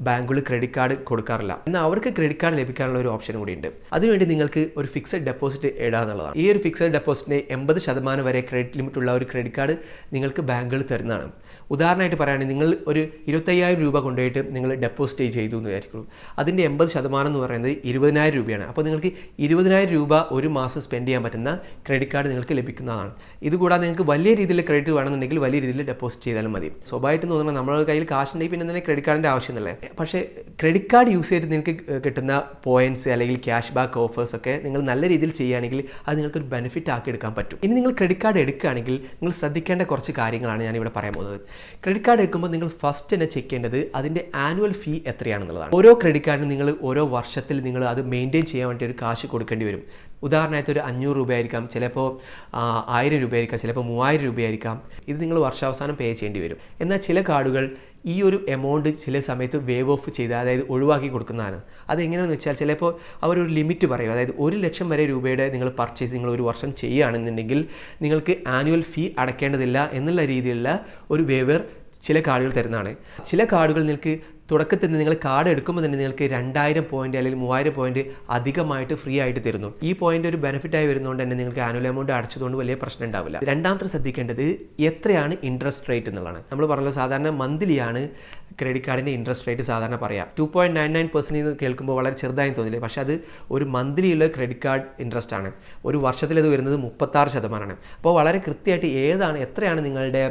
ബാങ്കുകൾ ക്രെഡിറ്റ് കാർഡ് കൊടുക്കാറില്ല. എന്നാൽ അവർക്ക് ക്രെഡിറ്റ് കാർഡ് ലഭിക്കാനുള്ള ഒരു ഓപ്ഷൻ കൂടിയുണ്ട്. അതിനുവേണ്ടി നിങ്ങൾക്ക് ഒരു ഫിക്സഡ് ഡെപ്പോസിറ്റ് ഇടുക എന്നുള്ളതാണ്. ഈ ഒരു ഫിക്സഡ് ഡെപ്പോസിറ്റിന് 80% വരെ ക്രെഡിറ്റ് ലിമിറ്റ് ഉള്ള ഒരു ക്രെഡിറ്റ് കാർഡ് നിങ്ങൾക്ക് ബാങ്കുകൾ തരുന്നതാണ്. ഉദാഹരണമായിട്ട് പറയുകയാണെങ്കിൽ നിങ്ങൾ ഒരു 25,000 രൂപ കൊണ്ടുപോയിട്ട് നിങ്ങൾ ഡെപ്പോസിറ്റ് ചെയ്തു എന്ന് വിചാരിക്കുന്നു. അതിൻ്റെ 80% എന്ന് പറയുന്നത് 20,000 രൂപയാണ്. അപ്പോൾ നിങ്ങൾക്ക് 20,000 രൂപ ഒരു മാസം സ്പെൻഡ് ചെയ്യാൻ പറ്റുന്ന ക്രെഡിറ്റ് കാർഡ് നിങ്ങൾക്ക് ലഭിക്കുന്നതാണ്. ഇതുകൂടാതെ നിങ്ങൾക്ക് വലിയ രീതിയിൽ ക്രെഡിറ്റ് വേണമെന്നുണ്ടെങ്കിൽ വലിയ രീതിയിൽ ഡെപ്പോസിറ്റ് ചെയ്താലും മതി. സ്വാഭാവികമായിട്ടും തോന്നുന്നത് നമ്മുടെ കയ്യിൽ കാശുണ്ടെങ്കിൽ പിന്നെ തന്നെ ക്രെഡിറ്റ് കാർഡിൻ്റെ ആവശ്യമൊന്നുമില്ല. പക്ഷേ ക്രെഡിറ്റ് കാർഡ് യൂസ് ചെയ്ത് നിങ്ങൾക്ക് കിട്ടുന്ന പോയിന്റ്സ് അല്ലെങ്കിൽ ക്യാഷ് ബാക്ക് ഓഫേഴ്സ് ഒക്കെ നിങ്ങൾ നല്ല രീതിയിൽ ചെയ്യുകയാണെങ്കിൽ അത് നിങ്ങൾക്കൊരു ബെനിഫിറ്റ് ആക്കി എടുക്കാൻ പറ്റും. ഇനി നിങ്ങൾ ക്രെഡിറ്റ് കാർഡ് എടുക്കുകയാണെങ്കിൽ നിങ്ങൾ ശ്രദ്ധിക്കേണ്ട കുറച്ച് കാര്യങ്ങളാണ് ഞാനിവിടെ പറയാൻ പോകുന്നത്. ക്രെഡിറ്റ് കാർഡ് എടുക്കുമ്പോൾ നിങ്ങൾ ഫസ്റ്റ് തന്നെ ചെക്ക് ചെയ്യേണ്ടത് അതിൻ്റെ ആനുവൽ ഫീ എത്രയാണെന്നുള്ളതാണ്. ഓരോ ക്രെഡിറ്റ് കാർഡിനും നിങ്ങൾ ഓരോ വർഷത്തിൽ നിങ്ങൾ അത് മെയിൻറ്റെയിൻ ചെയ്യാൻ വേണ്ടി ഒരു കാശ് കൊടുക്കേണ്ടി വരും. ഉദാഹരണമായിട്ട് ഒരു 500 രൂപയായിരിക്കാം, ചിലപ്പോൾ 1000 രൂപയായിരിക്കാം, ചിലപ്പോൾ 3000 രൂപയായിരിക്കാം. ഇത് നിങ്ങൾ വർഷാവസാനം പേ ചെയ്യേണ്ടി വരും. എന്നാൽ ചില കാർഡുകൾ ഈ ഒരു എമൗണ്ട് ചില സമയത്ത് വേവ് ഓഫ് ചെയ്ത്, അതായത് ഒഴിവാക്കി കൊടുക്കുന്നതാണ്. അതെങ്ങനെയാണെന്ന് വെച്ചാൽ ചിലപ്പോൾ അവരൊരു ലിമിറ്റ് പറയും, അതായത് 1,00,000 വരെ രൂപയുടെ നിങ്ങൾ പർച്ചേസ് നിങ്ങൾ ഒരു വർഷം ചെയ്യുകയാണെന്നുണ്ടെങ്കിൽ നിങ്ങൾക്ക് ആനുവൽ ഫീ അടയ്ക്കേണ്ടതില്ല എന്നുള്ള രീതിയിലുള്ള ഒരു വേവർ ചില കാർഡുകൾ തരുന്നതാണ്. ചില കാർഡുകൾ നിങ്ങൾക്ക് തുടക്കത്തിൽ നിങ്ങൾ കാർഡ് എടുക്കുമ്പോൾ തന്നെ നിങ്ങൾക്ക് 2000 പോയിന്റ് അല്ലെങ്കിൽ 3000 പോയിന്റ് അധികമായിട്ട് ഫ്രീ ആയിട്ട് തരുന്നു. ഈ പോയിന്റ് ഒരു ബെനിഫിറ്റായി വരുന്നതുകൊണ്ട് തന്നെ നിങ്ങൾക്ക് ആനുവൽ എമൗണ്ട് അടച്ചതുകൊണ്ട് വലിയ പ്രശ്നം ഉണ്ടാവില്ല. രണ്ടാമത്തെ ശ്രദ്ധിക്കേണ്ടത് എത്രയാണ് ഇൻട്രസ്റ്റ് റേറ്റ് എന്നുള്ളതാണ്. നമ്മൾ പറഞ്ഞല്ലോ സാധാരണ മന്ത്ലിയാണ് ക്രെഡിറ്റ് കാർഡിൻ്റെ ഇൻട്രസ്റ്റ് റേറ്റ് സാധാരണ പറയാം. 2.99% കേൾക്കുമ്പോൾ വളരെ ചെറുതായി തോന്നില്ലേ, പക്ഷേ അത് ഒരു മന്ത്ലിയുള്ള ക്രെഡിറ്റ് കാർഡ് ഇൻട്രസ്റ്റ് ആണ്. ഒരു വർഷത്തിൽ അത് വരുന്നത് 36%. അപ്പോൾ വളരെ കൃത്യമായിട്ട് എത്രയാണ് നിങ്ങളുടെ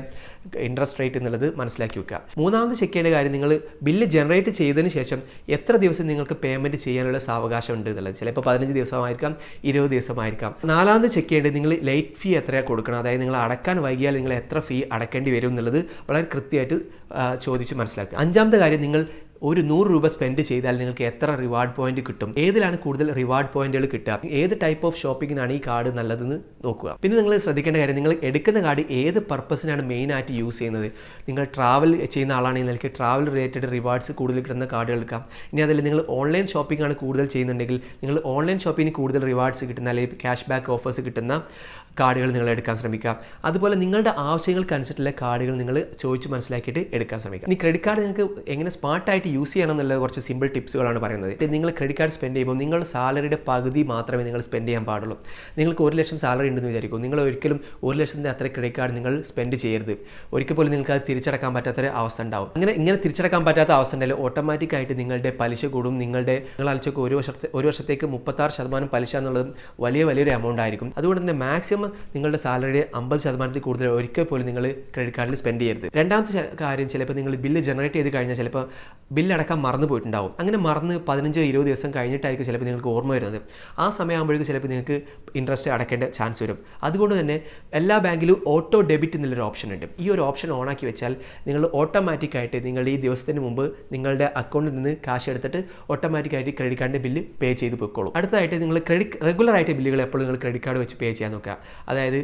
ഇൻട്രസ്റ്റ് റേറ്റ് എന്നുള്ളത് മനസ്സിലാക്കി വെക്കുക. മൂന്നാമത് ചെക്ക് ചെയ്യേണ്ട കാര്യം, നിങ്ങൾ ബില്ല് ജനറേറ്റ് ചെയ്തതിന് ശേഷം എത്ര ദിവസം നിങ്ങൾക്ക് പേയ്മെൻറ്റ് ചെയ്യാനുള്ള സാവകാശം ഉണ്ട് എന്നുള്ളത്. ചിലപ്പോൾ 15 ദിവസമായിരിക്കാം, 20 ദിവസമായിരിക്കാം. നാലാമത് ചെക്ക് ചെയ്യേണ്ടത് നിങ്ങൾ ലേറ്റ് ഫീ എത്രയാണ് കൊടുക്കണം, അതായത് നിങ്ങൾ അടക്കാൻ വൈകിയാൽ നിങ്ങൾ എത്ര ഫീ അടക്കേണ്ടി വരും എന്നുള്ളത് വളരെ കൃത്യമായിട്ട് ചോദിച്ച് മനസ്സിലാക്കുക. അഞ്ചാമത്തെ കാര്യം, നിങ്ങൾ ഒരു 100 രൂപ സ്പെൻഡ് ചെയ്താൽ നിങ്ങൾക്ക് എത്ര റിവാർഡ് പോയിന്റ് കിട്ടും, ഏതിലാണ് കൂടുതൽ റിവാർഡ് പോയിന്റുകൾ കിട്ടുക, ഏത് ടൈപ്പ് ഓഫ് ഷോപ്പിങ്ങിനാണ് ഈ കാർഡ് നല്ലതെന്ന് നോക്കുക. പിന്നെ നിങ്ങൾ ശ്രദ്ധിക്കേണ്ട കാര്യം, നിങ്ങൾ എടുക്കുന്ന കാർഡ് ഏത് പർപ്പസിനാണ് മെയിനായിട്ട് യൂസ് ചെയ്യുന്നത്. നിങ്ങൾ ട്രാവൽ ചെയ്യുന്ന ആളാണെങ്കിൽ നിങ്ങൾക്ക് ട്രാവൽ റിലേറ്റഡ് റിവാർഡ്സ് കൂടുതൽ കിട്ടുന്ന കാർഡുകൾ എടുക്കാം. ഇനി അതല്ല നിങ്ങൾ ഓൺലൈൻ ഷോപ്പിംഗ് ആണ് കൂടുതൽ ചെയ്യുന്നുണ്ടെങ്കിൽ നിങ്ങൾ ഓൺലൈൻ ഷോപ്പിങ്ങിന് കൂടുതൽ റിവാർഡ്സ് കിട്ടുന്ന അല്ലെങ്കിൽ ക്യാഷ് ബാക്ക് ഓഫേഴ്സ് കിട്ടുന്ന കാർഡുകൾ നിങ്ങൾ എടുക്കാൻ ശ്രമിക്കുക. അതുപോലെ നിങ്ങളുടെ ആവശ്യങ്ങൾക്കനുസരിച്ചുള്ള കാർഡുകൾ നിങ്ങൾ ചോദിച്ച് മനസ്സിലാക്കിയിട്ട് എടുക്കാൻ ശ്രമിക്കുക. ഇനി ക്രെഡിറ്റ് കാർഡ് നിങ്ങൾക്ക് എങ്ങനെ സ്മാർട്ടായിട്ട് യൂസ് ചെയ്യണം എന്നുള്ള കുറച്ച് സിമ്പിൾ ടിപ്സുകളാണ് പറയുന്നത്. നിങ്ങൾ ക്രെഡിറ്റ് കാർഡ് സ്പെൻഡ് ചെയ്യുമ്പോൾ നിങ്ങളുടെ സാലറിയുടെ പകുതി മാത്രമേ നിങ്ങൾ സ്പെൻഡ് ചെയ്യാൻ പാടുള്ളൂ. നിങ്ങൾക്ക് 1,00,000 സാലറി ഉണ്ടെന്ന് വിചാരിക്കും, നിങ്ങൾ ഒരിക്കലും 1,00,000 അത്ര ക്രെഡിറ്റ് കാർഡ് നിങ്ങൾ സ്പെൻഡ് ചെയ്യരുത്. ഒരിക്കൽ പോലും നിങ്ങൾക്ക് അത് തിരിച്ചടക്കാൻ പറ്റാത്തൊരു അവസ്ഥ ഉണ്ടാവും. ഇങ്ങനെ തിരിച്ചടക്കാൻ പറ്റാത്ത അവസ്ഥ ഉണ്ടെങ്കിൽ ഓട്ടോമാറ്റിക്കായിട്ട് നിങ്ങളുടെ പലിശ കൂടും. നിങ്ങൾ അയച്ചൊക്കെ ഒരു വർഷത്തേക്ക് 36% പലിശ എന്നുള്ളതും വലിയൊരു എമൗണ്ട് ആയിരിക്കും. അതുകൊണ്ട് തന്നെ മാക്സിമം നിങ്ങളുടെ സാലറിയുടെ 50% കൂടുതൽ ഒരിക്കൽ പോലും നിങ്ങൾ ക്രെഡിറ്റ് കാർഡിൽ സ്പെൻഡ് ചെയ്യരുത്. രണ്ടാമത്തെ കാര്യം, ചിലപ്പോൾ നിങ്ങൾ ബില്ല് ജനറേറ്റ് ചെയ്ത് കഴിഞ്ഞാൽ ചിലപ്പോൾ ബില്ലടക്കാൻ മറന്നു പോയിട്ടുണ്ടാവും. അങ്ങനെ മറന്ന് 15-20 ദിവസം കഴിഞ്ഞിട്ടായിരിക്കും ചിലപ്പോൾ നിങ്ങൾക്ക് ഓർമ്മ വരുന്നത്. ആ സമയമാകുമ്പോഴേക്കും ചിലപ്പോൾ നിങ്ങൾക്ക് ഇൻട്രസ്റ്റ് അടക്കേണ്ട ചാൻസ് വരും. അതുകൊണ്ട് തന്നെ എല്ലാ ബാങ്കിലും ഓട്ടോ ഡെബിറ്റ് എന്നുള്ളൊരു ഓപ്ഷൻ ഉണ്ട്. ഈ ഒരു ഓപ്ഷൻ ഓണാക്കി വെച്ചാൽ നിങ്ങൾ ഓട്ടോമാറ്റിക്കായിട്ട് നിങ്ങൾ ഈ ദിവസത്തിന് മുമ്പ് നിങ്ങളുടെ അക്കൗണ്ടിൽ നിന്ന് കാശ് എടുത്തിട്ട് ഓട്ടോമാറ്റിക്കായിട്ട് ക്രെഡിറ്റ് കാർഡിൻ്റെ ബില്ല് പേ ചെയ്ത് പോയിക്കോളും. അടുത്തതായിട്ട് നിങ്ങൾ റെഗുലർ ആയിട്ട് ബില്ലുകൾ എപ്പോഴും നിങ്ങൾ ക്രെഡിറ്റ് കാർഡ് വെച്ച് പേ ചെയ്യാൻ നോക്കുക. അതായത്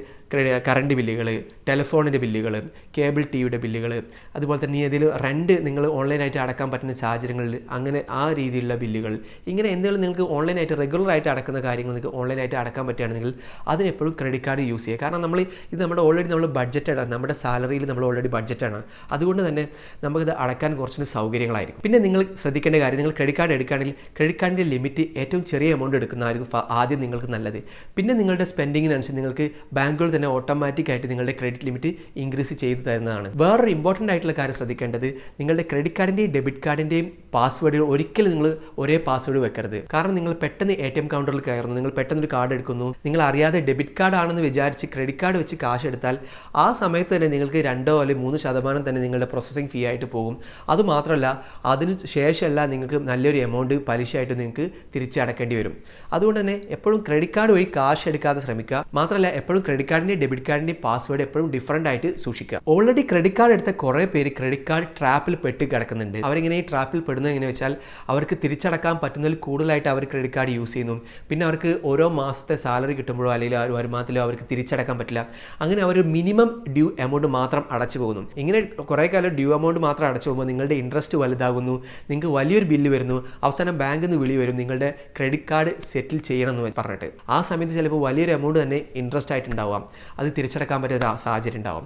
കറണ്ട് ബില്ലുകൾ, ടെലിഫോണിൻ്റെ ബില്ലുകൾ, കേബിൾ ടിവിയുടെ ബില്ലുകൾ, അതുപോലെ തന്നെ ഏതെങ്കിലും റെൻറ്റ് നിങ്ങൾ ഓൺലൈനായിട്ട് അടക്കാൻ പറ്റുന്ന സാഹചര്യങ്ങളിൽ അങ്ങനെ ആ രീതിയിലുള്ള ബില്ലുകൾ, ഇങ്ങനെ എന്തെങ്കിലും നിങ്ങൾക്ക് ഓൺലൈനായിട്ട് റെഗുലറായിട്ട് അടക്കുന്ന കാര്യങ്ങൾ നിങ്ങൾക്ക് ഓൺലൈനായിട്ട് അടക്കാൻ പറ്റുകയാണെങ്കിൽ അതിനെപ്പോഴും ക്രെഡിറ്റ് കാർഡ് യൂസ് ചെയ്യുക. കാരണം ഇത് നമ്മുടെ ഓൾറെഡി നമ്മൾ ബഡ്ജറ്റാണ്, നമ്മുടെ സാലറിയിൽ നമ്മൾ ഓൾറെഡി ബഡ്ജറ്റാണ്. അതുകൊണ്ട് തന്നെ നമുക്കിത് അടക്കാൻ കുറച്ചുകൂടി സൗകര്യങ്ങളായിരിക്കും. പിന്നെ നിങ്ങൾ ശ്രദ്ധിക്കേണ്ട കാര്യം, നിങ്ങൾ ക്രെഡിറ്റ് കാർഡ് എടുക്കുകയാണെങ്കിൽ ക്രെഡിറ്റ് കാർഡിൻ്റെ ലിമിറ്റ് ഏറ്റവും ചെറിയ എമൗണ്ട് എടുക്കുന്നതായിരിക്കും ആദ്യം നിങ്ങൾക്ക് നല്ലത്. പിന്നെ നിങ്ങളുടെ സ്പെൻഡിങ്ങിനനുസരിച്ച് നിങ്ങൾക്ക് ബാങ്കുകൾ തന്നെ ഓട്ടോമാറ്റിക്കായിട്ട് നിങ്ങളുടെ ക്രെഡിറ്റ് ലിമിറ്റ് ഇൻക്രീസ് ചെയ്ത് തരുന്നതാണ്. വേറൊരു ഇമ്പോർട്ടൻ്റ് ആയിട്ടുള്ള കാര്യം ശ്രദ്ധിക്കേണ്ടത്, നിങ്ങളുടെ ക്രെഡിറ്റ് കാർഡിൻ്റെയും ഡെബിറ്റ് കാർഡിൻ്റെയും പാസ്വേഡുകൾ ഒരിക്കലും നിങ്ങൾ ഒരേ പാസ്വേഡ് വെക്കരുത്. കാരണം നിങ്ങൾ പെട്ടെന്ന് ATM കൗണ്ടറിൽ കയറുന്നു, നിങ്ങൾ പെട്ടെന്ന് ഒരു കാർഡ് എടുക്കുന്നു, നിങ്ങൾ അറിയാതെ ഡെബിറ്റ് കാർഡ് ആണെന്ന് വിചാരിച്ച് ക്രെഡിറ്റ് കാർഡ് വെച്ച് കാശ് എടുത്താൽ ആ സമയത്ത് തന്നെ നിങ്ങൾക്ക് 2 അല്ലെങ്കിൽ 3% തന്നെ നിങ്ങളുടെ പ്രോസസ്സിംഗ് ഫീ ആയിട്ട് പോകും. അതുമാത്രമല്ല അതിന് ശേഷമല്ല നിങ്ങൾക്ക് നല്ലൊരു എമൗണ്ട് പലിശയായിട്ട് നിങ്ങൾക്ക് തിരിച്ചടക്കേണ്ടി വരും. അതുകൊണ്ട് തന്നെ എപ്പോഴും ക്രെഡിറ്റ് കാർഡ് വഴി കാശ് എടുക്കാതെ ശ്രമിക്കുക. മാത്രമല്ല എപ്പോഴും ക്രെഡിറ്റ് കാർഡിൻ്റെയും ഡെബിറ്റ് കാർഡിൻ്റെയും പാസ്വേഡ് എപ്പോഴും ഡിഫറൻ്റ് ആയിട്ട് സൂക്ഷിക്കുക. ഓൾറെഡി ക്രെഡിറ്റ് കാർഡ് എടുത്ത കുറേ പേര് ക്രെഡിറ്റ് കാർഡ് ട്രാപ്പിൽ പെട്ട് കിടക്കുന്നുണ്ട്. അവരിങ്ങനെ ഈ ട്രാപ്പിൽ പെടുന്നത് എങ്ങനെ വെച്ചാൽ അവർക്ക് തിരിച്ചടക്കാൻ പറ്റുന്നതിൽ കൂടുതലായിട്ട് അവർ ക്രെഡിറ്റ് കാർഡ് യൂസ് ചെയ്യുന്നു. പിന്നെ അവർക്ക് ഓരോ മാസത്തെ സാലറി കിട്ടുമ്പോഴോ അല്ലെങ്കിൽ ആ ഒരു വരുമാനത്തിലോ അവർക്ക് തിരിച്ചടക്കാൻ പറ്റില്ല. അങ്ങനെ അവർ മിനിമം ഡ്യൂ എമൗണ്ട് മാത്രം അടച്ചു പോകുന്നു. ഇങ്ങനെ കുറേ കാലം ഡ്യൂ എമൗണ്ട് മാത്രം അടച്ചു പോകുമ്പോൾ നിങ്ങളുടെ ഇൻട്രസ്റ്റ് വലുതാകുന്നു, നിങ്ങൾക്ക് വലിയൊരു ബില്ല് വരുന്നു, അവസാനം ബാങ്കിൽ നിന്ന് വിളി വരും നിങ്ങളുടെ ക്രെഡിറ്റ് കാർഡ് സെറ്റിൽ ചെയ്യണം എന്ന് പറഞ്ഞിട്ട്. ആ സമയത്ത് ചിലപ്പോൾ വലിയൊരു എമൗണ്ട് തന്നെ ഇൻട്രസ്റ്റ് ആയിട്ടുണ്ടാവാം, അത് തിരിച്ചടക്കാൻ പറ്റാത്ത സാഹചര്യം ഉണ്ടാവും.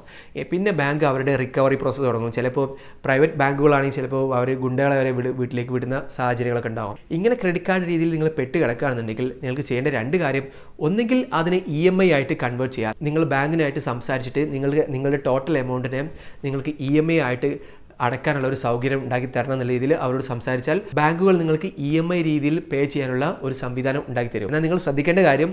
പിന്നെ ബാങ്ക് അവരുടെ റിക്കവറി പ്രോസസ്സ് തുടങ്ങും. ചിലപ്പോൾ പ്രൈവറ്റ് ബാങ്കുകളാണെങ്കിൽ ചിലപ്പോൾ അവർ ഗുണ്ടകളെ വരെ വീട്ടിലേക്ക് വിടുന്ന സാഹചര്യങ്ങളൊക്കെ ഉണ്ടാവും. ഇങ്ങനെ ക്രെഡിറ്റ് കാർഡ് രീതിയിൽ നിങ്ങൾ പെട്ട് കിടക്കുകയാണെന്നുണ്ടെങ്കിൽ നിങ്ങൾക്ക് ചെയ്യേണ്ട 2 കാര്യം. ഒന്നെങ്കിൽ അതിനെ EMI ആയിട്ട് കൺവേർട്ട് ചെയ്യുക. നിങ്ങൾ ബാങ്കിനായിട്ട് സംസാരിച്ചിട്ട് നിങ്ങളുടെ ടോട്ടൽ എമൗണ്ടിനെ നിങ്ങൾക്ക് EMI ആയിട്ട് അടക്കാനുള്ള ഒരു സൗകര്യം ഉണ്ടാക്കി തരണം എന്നുള്ള രീതിയിൽ അവരോട് സംസാരിച്ചാൽ ബാങ്കുകൾ നിങ്ങൾക്ക് EMI രീതിയിൽ പേ ചെയ്യാനുള്ള ഒരു സംവിധാനം ഉണ്ടാക്കി തരും. എന്നാൽ നിങ്ങൾ ശ്രദ്ധിക്കേണ്ട കാര്യം,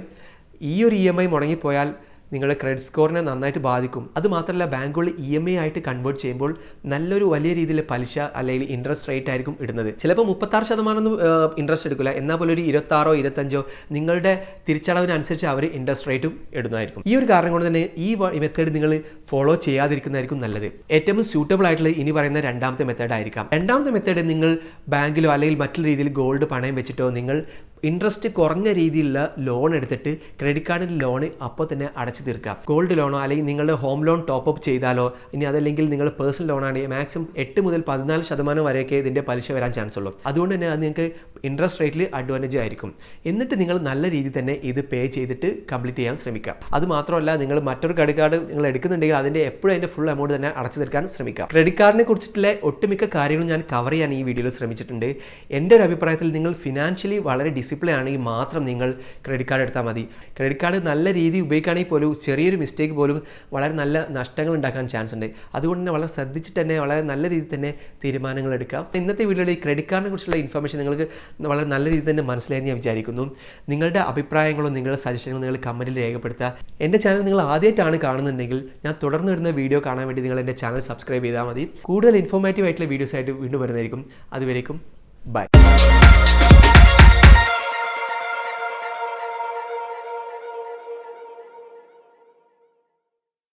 ഈ ഒരു EMI മുടങ്ങിപ്പോയാൽ നിങ്ങളുടെ ക്രെഡിറ്റ് സ്കോറിനെ നന്നായിട്ട് ബാധിക്കും. അതുമാത്രമല്ല ബാങ്കുകൾ EMI ആയിട്ട് കൺവേർട്ട് ചെയ്യുമ്പോൾ നല്ലൊരു വലിയ രീതിയിൽ പലിശ അല്ലെങ്കിൽ ഇൻട്രസ്റ്റ് റേറ്റ് ആയിരിക്കും ഇടുന്നത്. ചിലപ്പോൾ 36% ഇൻട്രസ്റ്റ് എടുക്കില്ല, എന്നാൽ പോലും ഒരു 26 25 നിങ്ങളുടെ തിരിച്ചടവിനനുസരിച്ച് അവർ ഇൻട്രസ്റ്റ് റേറ്റും ഇടുന്നതായിരിക്കും. ഈ ഒരു കാരണം കൊണ്ട് തന്നെ ഈ മെത്തേഡ് നിങ്ങൾ ഫോളോ ചെയ്യാതിരിക്കുന്നതായിരിക്കും നല്ലത്. ഏറ്റവും സ്യൂട്ടബിൾ ആയിട്ടുള്ള ഇനി പറയുന്ന 2ാമത്തെ മെത്തേഡ് ആയിരിക്കാം. 2ാമത്തെ മെത്തേഡ് നിങ്ങൾ ബാങ്കിലോ അല്ലെങ്കിൽ മറ്റൊരു രീതിയിൽ ഗോൾഡ് പണയം വെച്ചിട്ടോ നിങ്ങൾ ഇൻട്രസ്റ്റ് കുറഞ്ഞ രീതിയിലുള്ള ലോൺ എടുത്തിട്ട് ക്രെഡിറ്റ് കാർഡിൻ്റെ ലോൺ അപ്പോൾ തന്നെ അടച്ചു തീർക്കുക. ഗോൾഡ് ലോണോ അല്ലെങ്കിൽ നിങ്ങളുടെ ഹോം ലോൺ ടോപ്പ് അപ്പ് ചെയ്താലോ, ഇനി അതല്ലെങ്കിൽ നിങ്ങൾ പേഴ്സണൽ ലോണാണെങ്കിൽ മാക്സിമം 8 മുതൽ 14% വരെയൊക്കെ ഇതിൻ്റെ പലിശ വരാൻ ചാൻസ് ഉള്ളൂ. അതുകൊണ്ട് തന്നെ അത് നിങ്ങൾക്ക് ഇൻട്രസ്റ്റ് റേറ്റിൽ അഡ്വാൻറ്റേജ് ആയിരിക്കും. എന്നിട്ട് നിങ്ങൾ നല്ല രീതിയിൽ തന്നെ ഇത് പേ ചെയ്തിട്ട് കംപ്ലീറ്റ് ചെയ്യാൻ ശ്രമിക്കുക. അതുമാത്രമല്ല നിങ്ങൾ മറ്റൊരു ക്രെഡിറ്റ് കാർഡ് നിങ്ങൾ എടുക്കുന്നുണ്ടെങ്കിൽ എപ്പോഴും അതിൻ്റെ ഫുൾ എമൗണ്ട് തന്നെ അടച്ചു തീർക്കാൻ ശ്രമിക്കുക. ക്രെഡിറ്റ് കാർഡിനെ കുറിച്ചിട്ടുള്ള ഒട്ടുമിക്ക കാര്യങ്ങളും ഞാൻ കവർ ചെയ്യാൻ ഈ വീഡിയോയിൽ ശ്രമിച്ചിട്ടുണ്ട്. എൻ്റെ ഒരു അഭിപ്രായത്തിൽ നിങ്ങൾ ഫിനാൻഷ്യലി വളരെ ഡിസിപ്ലിൻ ആണെങ്കിൽ മാത്രം നിങ്ങൾ ക്രെഡിറ്റ് കാർഡ് എടുത്താൽ മതി. ക്രെഡിറ്റ് കാർഡ് നല്ല രീതിയിൽ ഉപയോഗിക്കുകയാണെങ്കിൽ പോലും ചെറിയൊരു മിസ്റ്റേക്ക് പോലും വളരെ നല്ല നഷ്ടങ്ങൾ ഉണ്ടാക്കാൻ ചാൻസ് ഉണ്ട്. അതുകൊണ്ട് തന്നെ വളരെ ശ്രദ്ധിച്ചിട്ട് തന്നെ വളരെ നല്ല രീതിയിൽ തന്നെ തീരുമാനങ്ങൾ എടുക്കാം. ഇന്നത്തെ വീഡിയോയിൽ ഈ ക്രെഡിറ്റ് കാർഡിനെ കുറിച്ചുള്ള ഇൻഫർമേഷൻ നിങ്ങൾക്ക് വളരെ നല്ല രീതിയിൽ തന്നെ മനസ്സിലായെന്ന് ഞാൻ വിചാരിക്കുന്നു. നിങ്ങളുടെ അഭിപ്രായങ്ങളും നിങ്ങളുടെ സജഷനുകളും നിങ്ങൾ കമൻറ്റിൽ രേഖപ്പെടുത്തുക. എൻ്റെ ചാനൽ നിങ്ങൾ ആദ്യമായിട്ടാണ് കാണുന്നുണ്ടെങ്കിൽ ഞാൻ തുടർന്ന് വരുന്ന വീഡിയോ കാണാൻ വേണ്ടി നിങ്ങൾ എൻ്റെ ചാനൽ സബ്സ്ക്രൈബ് ചെയ്താൽ മതി. കൂടുതൽ ഇൻഫോർമേറ്റീവ് ആയിട്ടുള്ള വീഡിയോസ് ആയിട്ട് വീണ്ടും വരുന്നതായിരിക്കും. അതുവരേക്കും ബൈ.